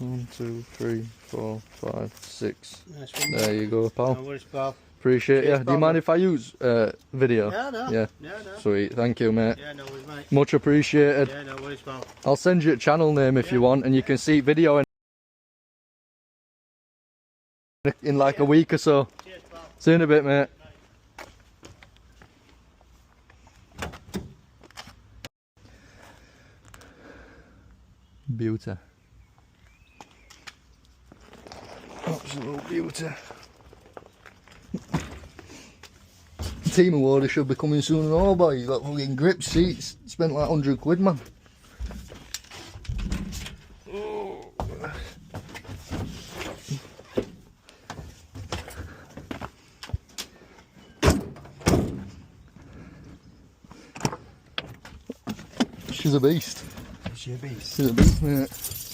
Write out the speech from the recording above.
1, 2, 3, 4, 5, 6. Nice one. There you go, pal. No worries, pal. Appreciate Cheers, you. Do you pal. mind if I use video? Yeah, no. Yeah. Yeah, no. Sweet. Thank you, mate. Yeah, no worries, mate. Much appreciated. Yeah, no worries, pal. I'll send you a channel name if you want, and you can see video in like a week or so. Cheers, pal. See you in a bit, mate. Beauty. Absolute beauty. Team award should be coming soon and all, boy. You got fucking grip seats. Spent like 100 quid, man. She's a beast. It's your beast. She's a beast, mate.